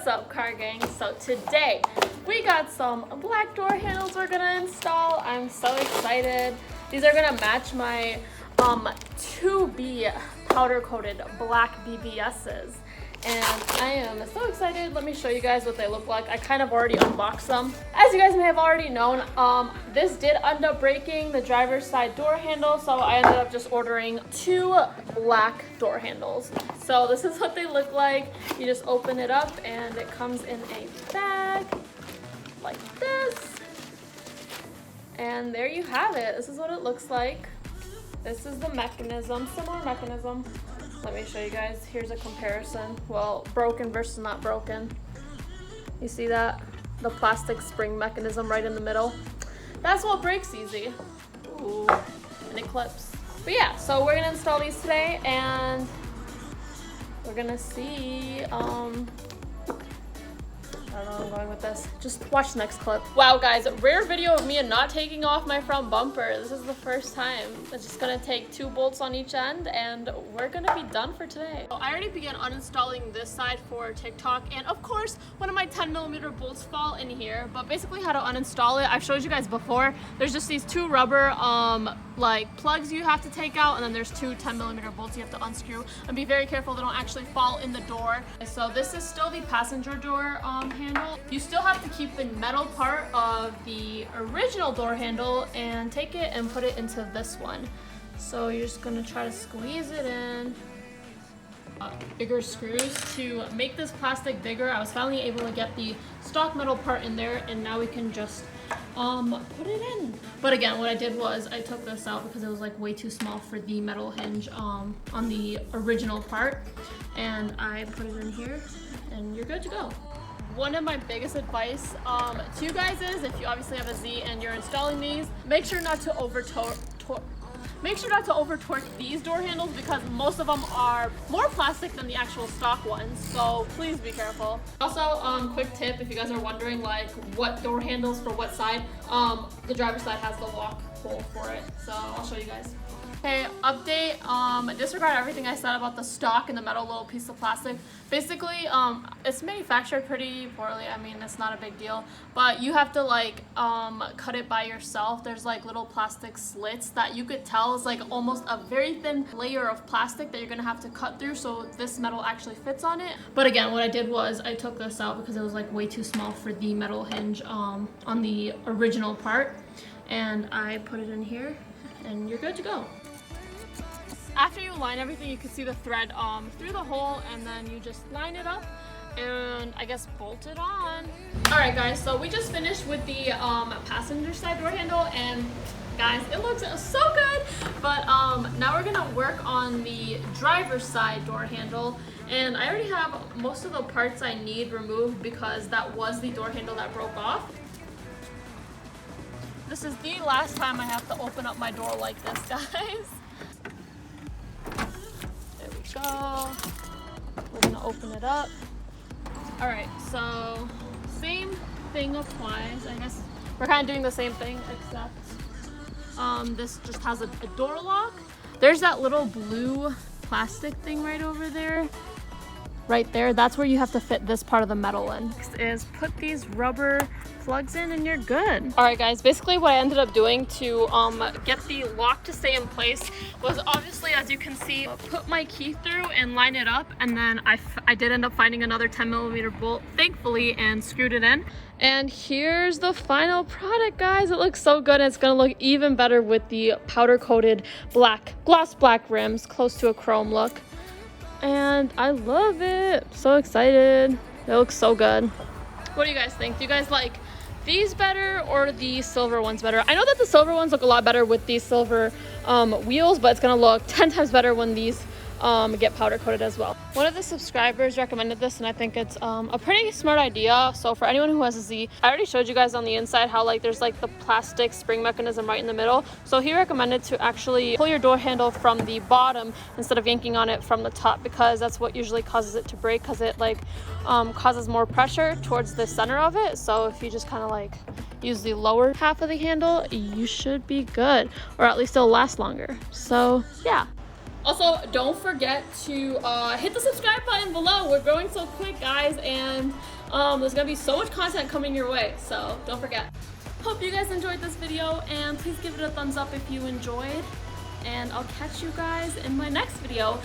What's up, car gang? So today we got some black door handles we're gonna install. I'm so excited. These are gonna match my 2B powder coated black BBSs. And I am so excited. Let me show you guys what they look like. I kind of already unboxed them. As you guys may have already known, this did end up breaking the driver's side door handle, so I ended up just ordering 2 black door handles. So this is what they look like. You just open it up and it comes in a bag like this. And there you have it. This is what it looks like. This is the mechanism, similar mechanism. Let me show you guys. Here's a comparison. Well, broken versus not broken. You see that? The plastic spring mechanism right in the middle. That's what breaks easy. Ooh, and it clips. But yeah, so we're gonna install these today and we're gonna see, I don't know where I'm going with this. Just watch the next clip. Wow guys, rare video of me not taking off my front bumper. This is the first time. It's just gonna take 2 bolts on each end and we're gonna be done for today. So I already began uninstalling this side for TikTok, and of course one of my 10mm bolts fall in here, but basically how to uninstall it, I've showed you guys before. There's just these 2 rubber like plugs you have to take out, and then there's 2 10mm bolts you have to unscrew, and be very careful they don't actually fall in the door. So this is still the passenger door handle. You still have to keep the metal part of the original door handle and take it and put it into this one. So you're just gonna try to squeeze it in. Bigger screws to make this plastic bigger. I was finally able to get the stock metal part in there, and now we can just put it in. But again, what I did was I took this out because it was like way too small for the metal hinge on the original part, and I put it in here and you're good to go. One of my biggest advice to you guys is, if you obviously have a Z and you're installing these, make sure not to over torque these door handles, because most of them are more plastic than the actual stock ones, so please be careful. Also, quick tip, if you guys are wondering like what door handles for what side, the driver's side has the lock hole for it, so I'll show you guys. Okay, update, disregard everything I said about the stock and the metal little piece of plastic. Basically, it's manufactured pretty poorly. I mean, it's not a big deal, but you have to like cut it by yourself. There's like little plastic slits that you could tell is like almost a very thin layer of plastic that you're gonna have to cut through so this metal actually fits on it. But again, what I did was I took this out because it was like way too small for the metal hinge on the original part, and I put it in here and you're good to go. After you line everything, you can see the thread through the hole, and then you just line it up and I guess bolt it on. All right guys, so we just finished with the passenger side door handle, and guys, it looks so good. But now we're gonna work on the driver's side door handle, and I already have most of the parts I need removed because that was the door handle that broke off. This is the last time I have to open up my door like this, guys. There we go. We're gonna open it up. All right, so same thing applies. I guess we're kind of doing the same thing, except this just has a door lock. There's that little blue plastic thing right over there. Right there, that's where you have to fit this part of the metal in. Next is put these rubber plugs in and you're good. All right guys, basically what I ended up doing to get the lock to stay in place was, obviously, as you can see, put my key through and line it up, and then I did end up finding another 10mm bolt, thankfully, and screwed it in. And here's the final product, guys. It looks so good, and it's gonna look even better with the powder coated gloss black rims, close to a chrome look. And I love it. So excited. It looks so good. What do you guys think? Do you guys like these better or the silver ones better? I know that the silver ones look a lot better with these silver wheels, but it's gonna look 10 times better when these get powder coated as well. One of the subscribers recommended this, and I think it's a pretty smart idea. So for anyone who has a Z, I already showed you guys on the inside how like there's like the plastic spring mechanism right in the middle. So he recommended to actually pull your door handle from the bottom instead of yanking on it from the top, because that's what usually causes it to break, because it like causes more pressure towards the center of it. So if you just kind of like use the lower half of the handle, you should be good, or at least it'll last longer. So yeah. Also, don't forget to hit the subscribe button below. We're growing so quick, guys, and there's gonna be so much content coming your way, so don't forget. Hope you guys enjoyed this video, and please give it a thumbs up if you enjoyed, and I'll catch you guys in my next video.